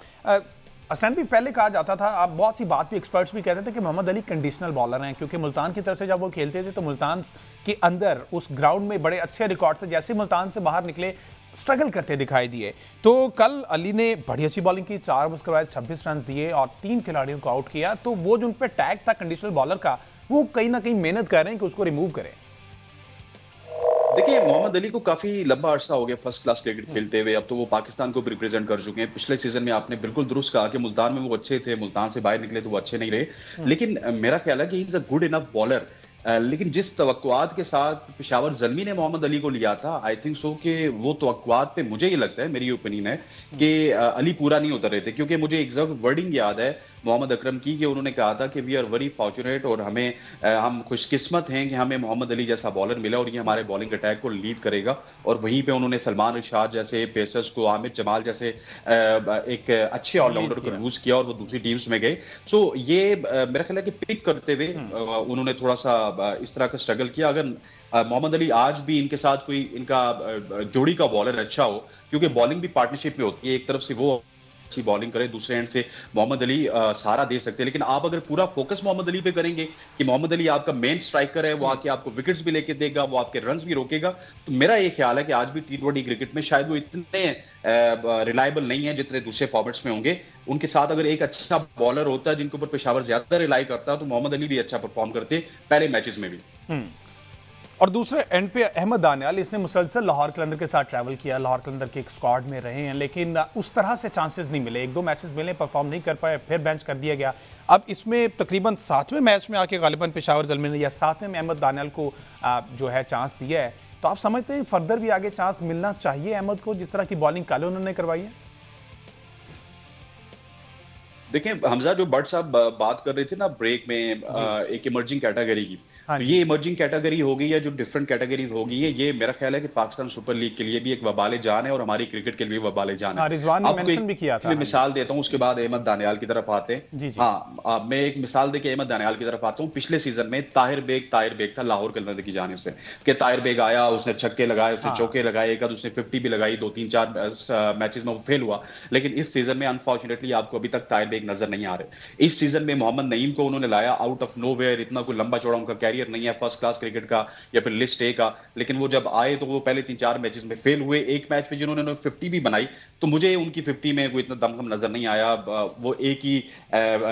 असलन भी पहले कहा जाता था, आप बहुत सी बात भी एक्सपर्ट्स भी कहते थे कि मोहम्मद अली कंडीशनल बॉलर हैं, क्योंकि मुल्तान की तरफ से जब वो खेलते थे तो मुल्तान के अंदर उस ग्राउंड में बड़े अच्छे रिकॉर्ड थे, जैसे मुल्तान से बाहर निकले स्ट्रगल करते दिखाई दिए। तो कल अली ने बड़ी अच्छी बॉलिंग की, 4 ओवर्स के बाद 26 रन दिए और 3 खिलाड़ियों को आउट किया। तो वो जो उन पर टैग था कंडीशनल बॉलर का, वो कहीं ना कहीं मेहनत कर रहे हैं कि उसको रिमूव करें। देखिए, मोहम्मद अली को काफी लंबा अरसा हो गया फर्स्ट क्लास क्रिकेट खेलते हुए। अब तो वो पाकिस्तान को भी रिप्रेजेंट कर चुके हैं। पिछले सीजन में आपने बिल्कुल दुरुस्त कहा कि मुल्तान में वो अच्छे थे, मुल्तान से बाहर निकले तो वो अच्छे नहीं रहे, लेकिन मेरा ख्याल है कि he is a good enough bowler. लेकिन जिस तवक्कुआत के साथ पेशावर ज़ल्मी ने मोहम्मद अली को लिया था, आई थिंक सो कि वो तवक्कुआत पे मुझे ये लगता है, मेरी ओपिनियन है कि अली पूरा नहीं उतर रहे थे। क्योंकि मुझे एग्जैक्ट वर्डिंग याद है मोहम्मद अकरम की कि उन्होंने कहा था कि वी आर वेरी फॉर्चुनेट और हम खुशकिस्मत हैं कि हमें मोहम्मद अली जैसा बॉलर मिला और ये हमारे बॉलिंग अटैक को लीड करेगा। और वहीं पे उन्होंने सलमान इरशाद जैसे पेसर्स को, आमिर जमाल जैसे एक अच्छे ऑलराउंडर को लूज किया और वो दूसरी टीम्स में गए। सो ये मेरा ख्याल है कि पिक करते हुए उन्होंने थोड़ा सा इस तरह का स्ट्रगल किया। अगर मोहम्मद अली आज भी इनके साथ कोई इनका जोड़ी का बॉलर अच्छा हो, क्योंकि बॉलिंग भी पार्टनरशिप में होती है, एक तरफ से वो अच्छी बॉलिंग करे, दूसरे एंड से मोहम्मद अली सहारा दे सकते हैं। लेकिन आप अगर पूरा फोकस मोहम्मद अली पे करेंगे कि मोहम्मद अली आपका मेन स्ट्राइकर है, वो आके आपको विकेट्स भी लेके देगा, वो आपके रन्स भी रोकेगा, तो मेरा ये ख्याल है कि आज भी T20 क्रिकेट में शायद वो इतने रिलायबल नहीं है जितने दूसरे फॉर्मेट्स में होंगे। उनके साथ अगर एक अच्छा बॉलर होता है जिनके ऊपर पेशावर ज्यादा रिलाई करता है तो मोहम्मद अली भी अच्छा परफॉर्म करते पहले मैचेस में भी। और दूसरे एंड पे अहमद दानियाल, इसने मुसलसल लाहौर कलंदर के साथ ट्रैवल किया, लाहौर कलंदर के एक स्क्वाड में रहे हैं, लेकिन उस तरह से चांसेस नहीं मिले। 1-2 मैचेस मिले, परफॉर्म नहीं कर पाए, फिर बेंच कर दिया गया। अब इसमें तकरीबन 7वें मैच में आके गालिबन पेशावर ज़ल्मी ने या 7वें में अहमद दानियाल को जो है चांस दिया है। तो आप समझते हैं फर्दर भी आगे चांस मिलना चाहिए अहमद को, जिस तरह की बॉलिंग कल उन्होंने करवाई है? देखिए हमजा, जो भट्ट साहब बात कर रहे थे ना ब्रेक में, एक इमर्जिंग कैटेगरी की, हाँ तो जी। ये इमर्जिंग कैटेगरी होगी या जो डिफरेंट कैटेगरीज होगी, ये मेरा ख्याल है कि पाकिस्तान सुपर लीग के लिए भी एक वबाले जान है और हमारी क्रिकेट के लिए भी वबाले जान है। हाँ, रिजवान ने आपको मेंशन एक भी किया था। हाँ जी। मिसाल देता हूँ, उसके बाद अहमद दानियाल की तरफ आते हैं। जी जी। हाँ, मैं एक मिसाल देके अहमद दानियाल की तरफ आता हूँ। पिछले सीजन में ताहिर बेग था लाहौर कलंदर की जानिब से, कि ताहिर बेग आया, उसने छक्के लगाए, उसने हाँ चौके लगाए, एक आध उसने 50 भी लगाई, 2-3-4 मैचेस में वो फेल हुआ। लेकिन इस सीजन में अनफॉर्चुनेटली आपको अभी तक ताहिर बेग नजर नहीं आ रहे। इस सीजन में मोहम्मद नईम को उन्होंने लाया आउट ऑफ नोवेयर, इतना कोई लंबा चौड़ा उनका कैरियर नहीं है फर्स्ट क्लास क्रिकेट का या फिर लिस्ट ए का, लेकिन वो जब आए तो वो पहले 3-4 मैचेस में फेल हुए। एक मैच में जिन्होंने 50 भी बनाई, तो मुझे उनकी 50 में कोई इतना दमखम नजर नहीं आया। वो एक ही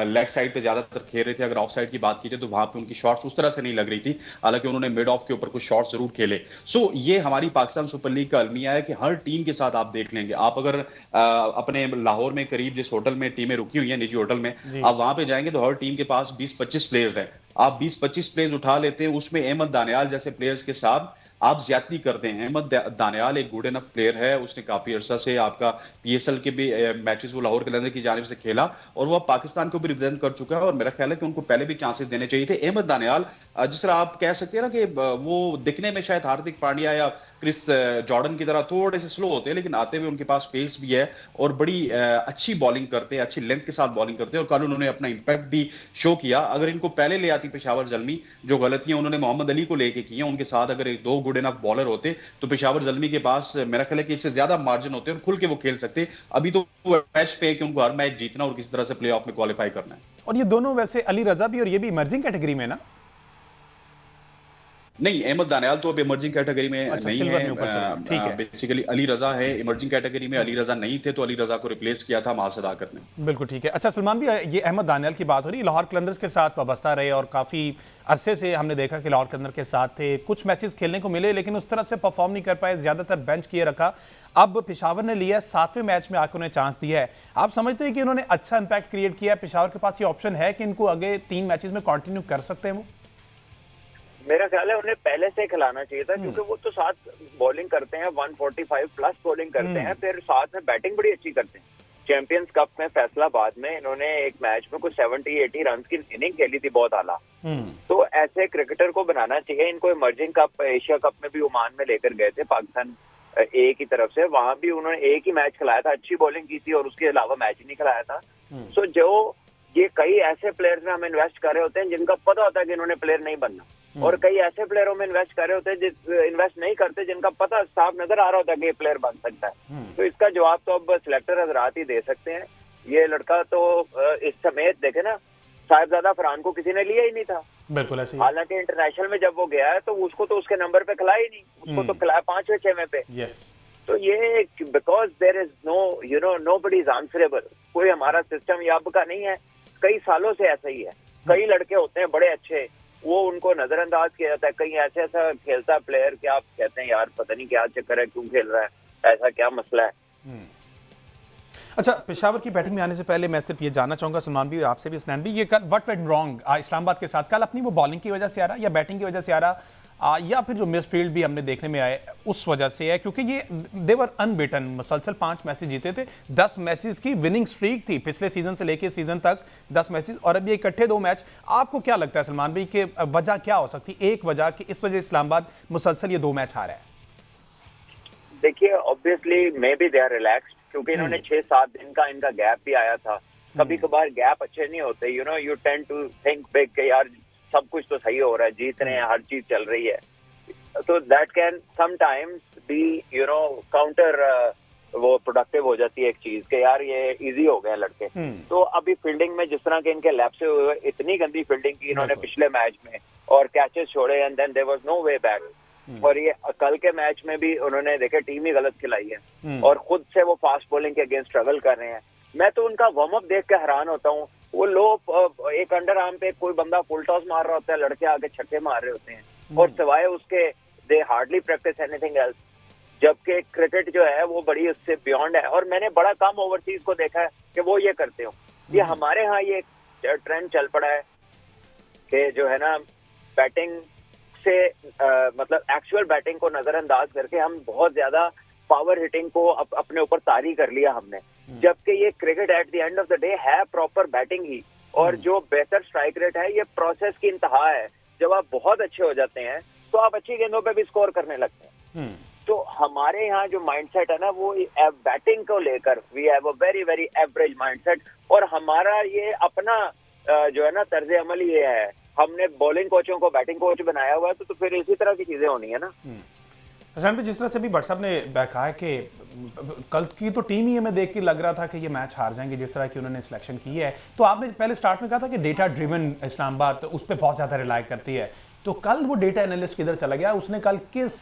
लेग साइड पे ज्यादातर खेल रहे थे। अगर ऑफ साइड की बात की जाए तो वहां पे उनकी शॉट्स उस तरह से नहीं लग रही थी, हालांकि उन्होंने मिड ऑफ के ऊपर कुछ शॉट्स जरूर खेले। सो ये हमारी पाकिस्तान सुपर लीग का अलमिया है कि हर टीम के साथ आप देख लेंगे। आप अगर अपने लाहौर में करीब जिस होटल में टीमें रुकी हुई हैं, निजी होटल में, जी। आप वहां पे जाएंगे तो हर टीम के पास 20-25 प्लेयर्स हैं। आप 20-25 प्लेयर्स उठा लेते हैं, उसमें अहमद दानियाल जैसे प्लेयर्स के साथ आप ज्यादती करते हैं। अहमद दानियाल एक गुड इनफ प्लेयर है, उसने काफी अरसा से आपका पीएसएल के भी मैचेस वो लाहौर कलंदर की जानिब से खेला और वो पाकिस्तान को भी रिप्रेजेंट कर चुका है और मेरा ख्याल है कि उनको पहले भी चांसेस देने चाहिए थे। अहमद दानियाल जिस तरह आप कह सकते हैं ना कि वो दिखने में शायद हार्दिक पांड्या या क्रिस जॉर्डन की तरह थोड़े से स्लो होते हैं, लेकिन आते हुए उनके पास पेस भी है और बड़ी अच्छी बॉलिंग करते हैं, अच्छी लेंथ के साथ बॉलिंग करते हैं और कल उन्होंने अपना इंपैक्ट भी शो किया। अगर इनको पहले ले आती पेशावर जल्मी, जो गलतियां उन्होंने मोहम्मद अली को लेके की हैं, उनके साथ अगर एक दो गुड इनफ बॉलर होते तो पेशावर जल्मी के पास मेरा ख्याल है कि इससे ज्यादा मार्जिन होते और खुल के वो खेल सकते। अभी तो मैच पे है कि उनको हर मैच जीतना और किसी तरह से प्ले ऑफ में क्वालिफाई करना है। और ये दोनों वैसे अली रजा भी और ये भी इमर्जिंग कैटेगरी में ना? नहीं, अहमद दानियाल तो अब इमर्जिंग कैटेगरी में अच्छा, नहीं सिल्वर है। में ऊपर चले गए, ठीक है। बेसिकली अली रजा है इमर्जिंग कैटेगरी में। अली रजा नहीं थे तो अली रजा को रिप्लेस किया था माह सदाकत ने। बिल्कुल ठीक है। अच्छा सलमान भी, ये अहमद दानियाल की बात हो रही है, लाहौर कलंदर्स के साथ वाबस्ता रहे और काफ़ी अरसे से हमने देखा कि लाहौर कलंदर के साथ थे, कुछ मैचेस खेलने को मिले लेकिन उस तरह से परफॉर्म नहीं कर पाए, ज़्यादातर बेंच किए रखा। अब पेशावर ने लिया, 7वें मैच में आकर उन्हें चांस दिया है। आप समझते हैं कि उन्होंने अच्छा इंपैक्ट क्रिएट किया है? पेशावर के पास ये ऑप्शन है कि इनको आगे 3 मैचेस में कंटिन्यू कर सकते हैं वो? मेरा ख्याल है उन्हें पहले से खिलाना चाहिए था, क्योंकि वो तो साथ बॉलिंग करते हैं, 145 प्लस बॉलिंग करते हैं, फिर साथ में बैटिंग बड़ी अच्छी करते हैं। चैंपियंस कप में फैसलाबाद में इन्होंने एक मैच में कुछ 70-80 रन की इनिंग खेली थी, बहुत आला। तो ऐसे क्रिकेटर को बनाना चाहिए। इनको इमर्जिंग कप, एशिया कप में भी ओमान में लेकर गए थे पाकिस्तान ए की तरफ से, वहां भी उन्होंने एक ही मैच खिलाया था, अच्छी बॉलिंग की थी और उसके अलावा मैच ही नहीं खिलाया था। सो जो ये कई ऐसे प्लेयर्स में हम इन्वेस्ट कर रहे होते हैं जिनका पता होता है कि इन्होंने प्लेयर नहीं बनना, और कई ऐसे प्लेयरों में इन्वेस्ट कर रहे होते हैं इन्वेस्ट नहीं करते जिनका पता साफ नजर आ रहा होता है कि ये प्लेयर बन सकता है। तो इसका जवाब तो अब सिलेक्टर हजरात ही दे सकते हैं। ये लड़का तो इस समेत देखे ना, साहिबजादा फरहान को किसी ने लिया ही नहीं था। बिल्कुल ऐसे ही। हालांकि इंटरनेशनल में जब वो गया है तो उसको तो उसके नंबर पे खिलाया ही नहीं, उसको तो खिलाया 5वें-6वें पे। यस। तो ये because there is no nobody is answerable. कोई हमारा सिस्टम ये अब का नहीं है, कई सालों से ऐसा ही है। कई लड़के होते हैं बड़े अच्छे, वो उनको नजरअंदाज किया जाता है। कहीं ऐसा खेलता है प्लेयर कि आप कहते हैं यार पता नहीं क्या चक्कर है, क्यों खेल रहा है, ऐसा क्या मसला है। अच्छा, पेशावर की बैटिंग में आने से पहले मैं सिर्फ ये जानना चाहूंगा सलमान भी, आपसे भी, स्नैन भी, ये कल व्हाट वेंट रॉन्ग इस्लामाबाद के साथ? कल अपनी वो बॉलिंग की वजह से आ रहा या बैटिंग की वजह से आ रहा, या फिर जो मिडफील्ड भी हमने देखने में आए उस वजह से है? क्योंकि ये देवर अनबीटन, मुसलसल 5 मैचेस जीते थे, 10 मैचेस की विनिंग स्ट्रीक थी पिछले सीजन से लेके सीजन तक, 10 मैचेस, और अब ये इकट्ठे 2 मैच। आपको क्या लगता है सलमान भाई कि वजह क्या हो सकती है, एक वजह कि इस वजह इस्लामाबाद मुसलसल ये 2 मैच हारा है? देखिए obviously maybe they are relaxed, क्योंकि इन्होंने 6-7 दिन का इनका गैप भी आया था। कभी कभार गैप अच्छे नहीं होते, you tend to think big कि यार सब कुछ तो सही हो रहा है, जीत रहे हैं, हर चीज चल रही है, तो that can sometimes be counter वो प्रोडक्टिव हो जाती है एक चीज के यार ये इजी हो गए लड़के। तो अभी फील्डिंग में जिस तरह के इनके लैप्स हुए, इतनी गंदी फील्डिंग की इन्होंने पिछले मैच में और कैचेस छोड़े and then there was no way back. और ये कल के मैच में भी उन्होंने देखे टीम ही गलत खिलाई है और खुद से वो फास्ट बॉलिंग के अगेंस्ट स्ट्रगल कर रहे हैं। मैं तो उनका वार्म अप देख के हैरान होता हूँ। वो लोग एक अंडर आर्म पे कोई बंदा फुल टॉस मार रहा होता है, लड़के आगे छक्के मार रहे होते हैं और सिवाय उसके दे हार्डली प्रैक्टिस एनीथिंग एल्स। जबकि क्रिकेट जो है वो बड़ी उससे बियॉन्ड है, और मैंने बड़ा कम ओवरसीज को देखा है कि वो ये करते हो। ये हमारे यहाँ ये ट्रेंड चल पड़ा है कि जो है ना बैटिंग से मतलब एक्चुअल बैटिंग को नजरअंदाज करके हम बहुत ज्यादा पावर हिटिंग को अपने ऊपर तारी कर लिया हमने। जबकि ये cricket at the end of the day है प्रॉपर बैटिंग ही, और जो बेहतर स्ट्राइक रेट है ये प्रोसेस की इंतहा है। जब आप बहुत अच्छे हो जाते हैं तो आप अच्छी गेंदों पे भी स्कोर करने लगते हैं। तो हमारे यहाँ जो माइंडसेट है ना, वो बैटिंग को लेकर we have a very very average mindset, और हमारा ये अपना जो है ना तर्ज अमल ये है, हमने बॉलिंग कोचों को बैटिंग कोच बनाया हुआ है, तो फिर इसी तरह की चीजें होनी है ना। हसन भाई, जिस तरह से भी भट्ट साहब ने कहा है कि कल की तो टीम ही हमें देख के लग रहा था कि ये मैच हार जाएंगे, जिस तरह की उन्होंने सिलेक्शन की है, तो आपने पहले स्टार्ट में कहा था कि डेटा ड्रिवन इस्लामाबाद उस पर बहुत ज़्यादा रिलाई करती है, तो कल वो डेटा एनालिस्ट किधर चला गया? उसने कल किस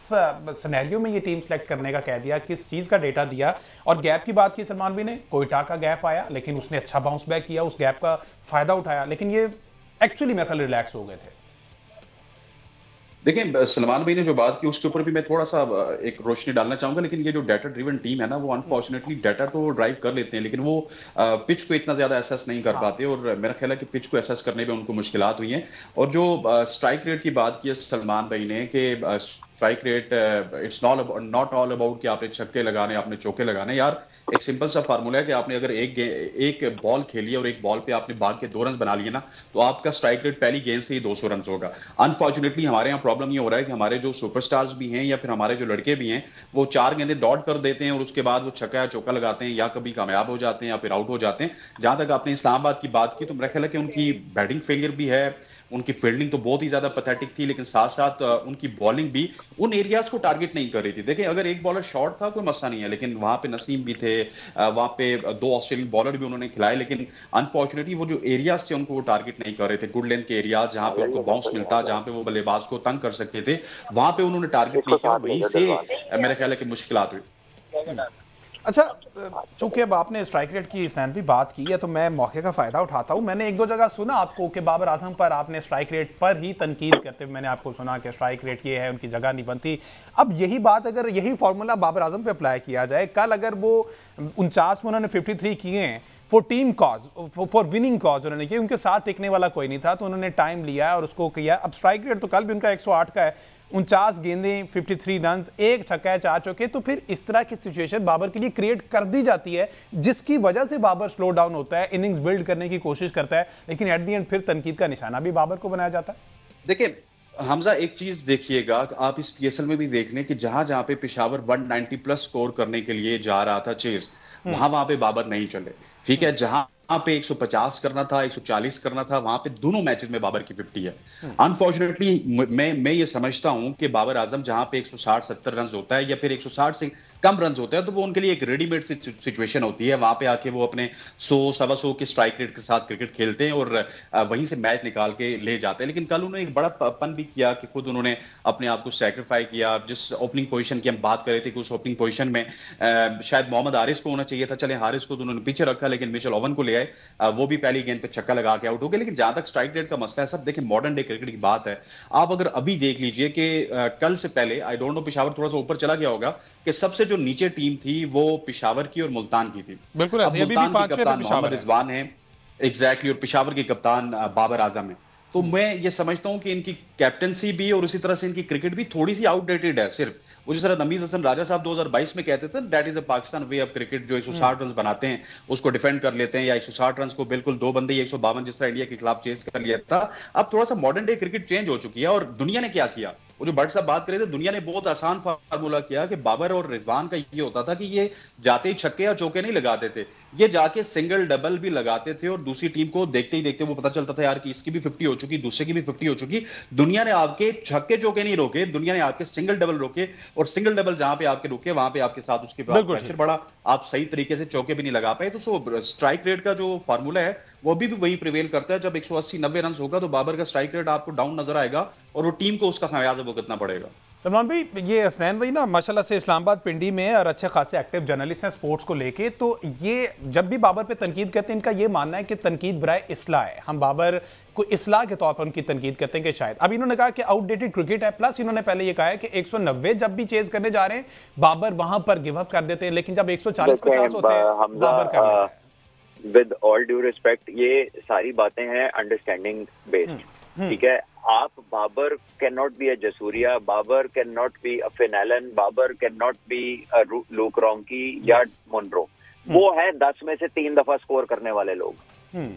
सिनेरियो में ये टीम सेलेक्ट करने का कह दिया, किस चीज़ का डेटा दिया? और गैप की बात की सलमान भी ने, कोयटा का गैप आया लेकिन उसने अच्छा बाउंस बैक किया, उस गैप का फ़ायदा उठाया, लेकिन ये एक्चुअली मेरे ख्याल रिलैक्स हो गए थे। देखिए, सलमान भाई ने जो बात की उसके ऊपर भी मैं थोड़ा सा एक रोशनी डालना चाहूंगा, लेकिन ये जो डाटा ड्रिवन टीम है ना, वो अनफॉर्चुनेटली डाटा तो ड्राइव कर लेते हैं, लेकिन वो पिच को इतना ज्यादा एसेस नहीं कर पाते, और मेरा ख्याल है कि पिच को एसेस करने में उनको मुश्किलात हुई हैं। और जो स्ट्राइक रेट की बात की है सलमान भाई ने कि strike rate it's not all about कि आपने छक्के लगाने, आपने चौके लगाने। यार, एक सिंपल सा फार्मूला है कि आपने अगर एक बॉल खेली और एक बॉल पे आपने भाग के 2 रन बना लिए ना, तो आपका स्ट्राइक रेट पहली गेंद से ही 200 रन होगा। अनफॉर्चुनेटली हमारे यहाँ प्रॉब्लम ये हो रहा है कि हमारे जो सुपरस्टार्स भी हैं या फिर हमारे जो लड़के भी हैं, वो 4 गेंदें डॉट कर देते हैं और उसके बाद वो छक्का या चौका लगाते हैं, या कभी कामयाब हो जाते हैं या फिर आउट हो जाते हैं। जहां तक आपने इस्लामाबाद की बात की, तो मेरा ख्याल है कि उनकी बैटिंग फेलियर भी है, उनकी फील्डिंग तो बहुत ही ज्यादा पैथेटिक थी, लेकिन साथ साथ उनकी बॉलिंग भी उन एरियाज को टारगेट नहीं कर रही थी। देखिए, अगर एक बॉलर शॉर्ट था कोई मसला नहीं है, लेकिन वहां पे नसीम भी थे, वहां पे 2 ऑस्ट्रेलियन बॉलर भी उन्होंने खिलाए, लेकिन अनफॉर्चुनेटली वो जो एरियाज थे उनको वो टारगेट नहीं कर रहे थे। गुड लेंथ के एरियाज जहां पे उनको बाउंस मिलता, जहां पे वो बल्लेबाज को तंग कर सकते थे, वहां पे उन्होंने टारगेट नहीं किया। वहीं से मेरा ख्याल है कि मुश्किलात हुई। अच्छा, चूंकि अब आपने स्ट्राइक रेट की स्नैन भी बात की है, तो मैं मौके का फ़ायदा उठाता हूं। मैंने 1-2 जगह सुना आपको कि बाबर आजम पर आपने स्ट्राइक रेट पर ही तनकीद करते हुए मैंने आपको सुना कि स्ट्राइक रेट ये है, उनकी जगह नहीं बनती। अब यही बात, अगर यही फॉर्मूला बाबर आजम पे अप्लाई किया जाए, कल अगर वो 49 में उन्होंने 53 किए हैं for team cause, for winning cause उन्होंने किया, उनके साथ टिकने वाला कोई नहीं था, तो उन्होंने टाइम लिया और उसको किया। अब स्ट्राइक रेट तो कल भी उनका 108 का है, 49 गेंदें, 53 रन, 1 छक्का है, 4 चौके। तो फिर इस तरह की सिचुएशन बाबर के लिए क्रिएट कर दी जाती है, जिसकी वजह से बाबर स्लो डाउन होता है, इनिंग्स बिल्ड करने की कोशिश करता है, लेकिन एट द एंड फिर तनकीद का निशाना भी बाबर को बनाया जाता है। देखिए हमजा, एक चीज देखिएगा, आप इस पीएसएल में भी देख लें कि जहां जहां पे पेशावर 190 प्लस स्कोर करने के लिए जा रहा था चेज, वहां पे बाबर नहीं चले। ठीक है, जहां पे 150 करना था, 140 करना था, वहां पे दोनों मैचेस में बाबर की 50 है। अनफॉर्चुनेटली मैं ये समझता हूं कि बाबर आजम जहां पे 160-70 रन होता है या फिर 160 से कम रन होते हैं, तो वो उनके लिए एक रेडीमेड सिचुएशन होती है। वहां पे आके वो अपने 100-125 के स्ट्राइक रेट के साथ क्रिकेट खेलते हैं और वहीं से मैच निकाल के ले जाते हैं। लेकिन कल उन्होंने एक बड़ा पन भी किया कि खुद उन्होंने अपने आप को सैक्रिफाई किया। जिस ओपनिंग पोजीशन की हम बात कर रहे थे कि उस ओपनिंग पोजीशन में शायद मोहम्मद हारिस को होना चाहिए था, चले हारिस को तो उन्होंने पीछे रखा, लेकिन मिचेल ओवन को ले आए, वो भी पहली गेंद पे छक्का लगा के आउट हो गए। लेकिन जहां तक स्ट्राइक रेट का मसला है, सब देखिए मॉडर्न डे क्रिकेट की बात है। आप अगर अभी देख लीजिए कि कल से पहले, आई डोंट नो, पेशावर थोड़ा सा ऊपर चला गया होगा, कि सबसे जो नीचे टीम थी वो पेशावर की और मुल्तान की थी। बिल्कुल ऐसे, अभी भी 5 कप्तान मोहम्मद रिजवान है, एग्जैक्टली, और पेशावर के कप्तान बाबर आजम है। तो मैं ये समझता हूं कि इनकी कैप्टनसी भी और उसी तरह से इनकी क्रिकेट भी थोड़ी सी आउटडेटेड है। सिर्फ वो जिस तरह नमीज हसन राजा साहब 2022 में कहते थे, that is a Pakistan way of cricket, जो 160 रन बनाते हैं उसको डिफेंड कर लेते हैं, या 160 रन को बिल्कुल 2 बंदे 152 जिस तरह इंडिया के खिलाफ चेस कर लिया था। अब थोड़ा सा मॉडर्न डे क्रिकेट चेंज हो चुकी है, और दुनिया ने क्या किया, वो जो भट्ट साहब बात कर रहे थे, दुनिया ने बहुत आसान फार्मूला किया कि बाबर और रिजवान का ये होता था कि ये जाते ही छक्के या चौके नहीं लगाते थे, ये जाके सिंगल डबल भी लगाते थे, और दूसरी टीम को देखते ही देखते वो पता चलता था यार कि इसकी भी 50 हो चुकी, दूसरे की भी 50 हो चुकी। दुनिया ने आपके छक्के चौके नहीं रोके, दुनिया ने आपके सिंगल डबल रोके, और सिंगल डबल जहां पे आपके रुके वहां पे आपके साथ उसके बाद प्रेशर बढ़ा, आप सही तरीके से चौके भी नहीं लगा पाए। तो स्ट्राइक रेट का जो फार्मूला है वो अभी भी वही प्रिवेल करता है। जब 180-90 रन होगा तो बाबर का स्ट्राइक रेट आपको डाउन नजर आएगा, और वो टीम को उसका खमियाजा भुगतना पड़ेगा। सलमान भाई, ये हसनैन भाई ना माशाल्लाह से इस्लामाबाद पिंडी में और अच्छे खासे एक्टिव जर्नलिस्ट हैं स्पोर्ट्स को लेके, तो ये जब भी बाबर पे तनकीद करते हैं, इनका ये मानना है कि तनकीद बराए इस्लाह है, हम बाबर को इस्लाह के तौर पर उनकी तनकीद करते हैं कि शायद। अब इन्होंने कहा कि आउटडेटेड क्रिकेट है, प्लस इन्होंने पहले ये कहा है कि 190 जब भी चेज करने जा रहे हैं बाबर वहां पर गिव अप कर देते हैं, लेकिन जब 140-50 होते हैं बाबर कर लेते हैं। विद ऑल ड्यू रिस्पेक्ट, ये सारी बातें हैं अंडरस्टैंडिंग बेस्ड, ठीक है। आप Babar can not be a Jayasuriya, Babar can not be a Finn Allen, Babar can not be a Luke Ronchi या मोनरो। वो है 10 में से 3 दफा स्कोर करने वाले लोग।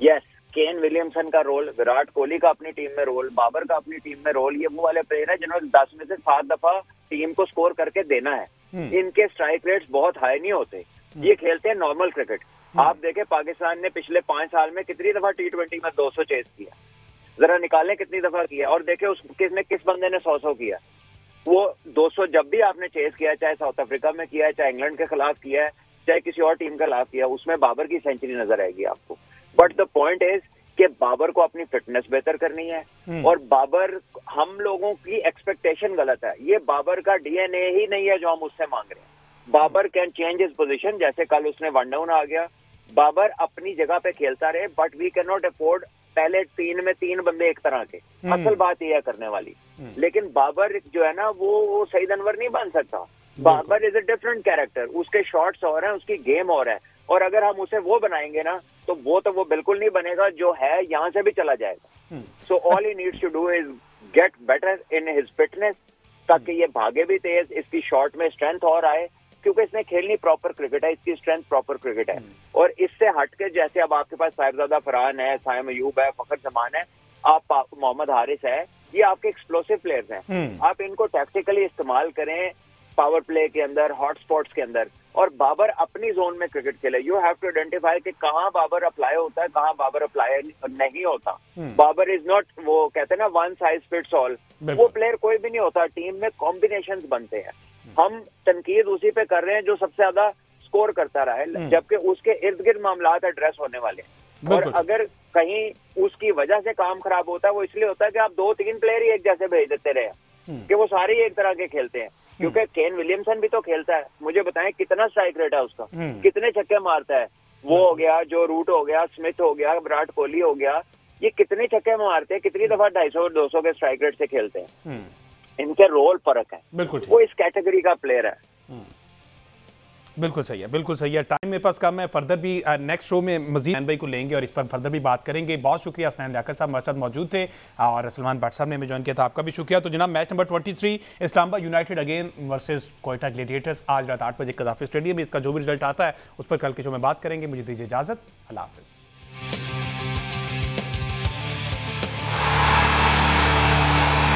यस, केन विलियमसन का रोल, विराट कोहली का अपनी टीम में रोल, बाबर का अपनी टीम में रोल, ये वो वाले प्लेयर है जिन्होंने 10 में से 7 दफा टीम को स्कोर करके देना है। इनके स्ट्राइक रेट्स बहुत हाई नहीं होते, ये खेलते हैं नॉर्मल क्रिकेट। आप देखें पाकिस्तान ने पिछले 5 साल में कितनी दफा T20 में 200 चेस किया, जरा निकालें कितनी दफा किया, और देखें उस किस बंदे ने 100 किया। वो 200 जब भी आपने चेस किया, चाहे साउथ अफ्रीका में किया है, चाहे इंग्लैंड के खिलाफ किया है, चाहे किसी और टीम के खिलाफ किया, उसमें बाबर की सेंचुरी नजर आएगी आपको। बट द पॉइंट इज कि बाबर को अपनी फिटनेस बेहतर करनी है, और बाबर, हम लोगों की एक्सपेक्टेशन गलत है। ये बाबर का डीएनए ही नहीं है जो हम उससे मांग रहे हैं। Babar can change his position, जैसे कल उसने 1 डाउन आ गया, बाबर अपनी जगह पे खेलता रहे, but we can not afford पहले 3 में 3 बंदे एक तरह के। असल बात यह है करने वाली, लेकिन बाबर जो है ना वो सईद अनवर नहीं बन सकता। Babar is a different character, उसके शॉट्स और हैं, उसकी गेम और है, और अगर हम उसे वो बनाएंगे ना तो वो बिल्कुल नहीं बनेगा जो है, यहाँ से भी चला जाएगा। So all he needs to do is get better in his fitness, ताकि ये भागे भी तेज, इसकी शॉट में स्ट्रेंथ और आए, क्योंकि इसने खेलनी प्रॉपर क्रिकेट है, इसकी स्ट्रेंथ प्रॉपर क्रिकेट है। और इससे हटके जैसे अब आपके पास साहिबजादा फरहान है, साइम अयूब है, फखर जमान है, आप मोहम्मद हारिस है, ये आपके एक्सप्लोसिव प्लेयर्स हैं। आप इनको टैक्टिकली इस्तेमाल करें पावर प्ले के अंदर, हॉट स्पॉट्स के अंदर, और बाबर अपनी जोन में क्रिकेट खेले। यू हैव टू आइडेंटिफाई कि कहाँ बाबर अप्लाई होता है, कहाँ बाबर अप्लाई नहीं होता। बाबर इज नॉट, वो कहते हैं ना वन साइज फिट्स ऑल, वो प्लेयर कोई भी नहीं होता। टीम में कॉम्बिनेशंस बनते हैं। हम तनकीद उसी पे कर रहे हैं जो सबसे ज्यादा स्कोर करता रहा है, जबकि उसके इर्द गिर्द मामलात एड्रेस होने वाले हैं। और अगर कहीं उसकी वजह से काम खराब होता है, वो इसलिए होता है कि आप 2-3 प्लेयर ही एक जैसे भेज देते रहे कि वो सारे ही एक तरह के खेलते हैं। क्योंकि केन विलियमसन भी तो खेलता है, मुझे बताएं कितना स्ट्राइक रेट है उसका, कितने छक्के मारता है। वो हो गया, जो रूट हो गया, स्मिथ हो गया, विराट कोहली हो गया, ये कितने छक्के मारते हैं, कितनी दफा 250-200 के स्ट्राइक रेट से खेलते हैं। इनके रोल फर्क है, बिल्कुल वो इस कैटेगरी का प्लेयर है। बिल्कुल सही है, बिल्कुल सही है। टाइम मेरे पास कम है, फर्दर भी नेक्स्ट शो में मजीद हसनैन भाई को लेंगे और इस पर फर्दर भी बात करेंगे। बहुत शुक्रिया, हसनैन लियाकत साहब हमारे साथ मौजूद थे, और सलमान भट्ट साहब ने हमें ज्वाइन किया था, आपका भी शुक्रिया। तो जनाब, match number 23 Islamabad United again versus Quetta Gladiators, आज रात 8 बजे कदाफी स्टेडियम में। इसका जो भी रिजल्ट आता है उस पर कल के शो में बात करेंगे। मुझे दीजिए इजाजत, अल्लाह हाफिज़।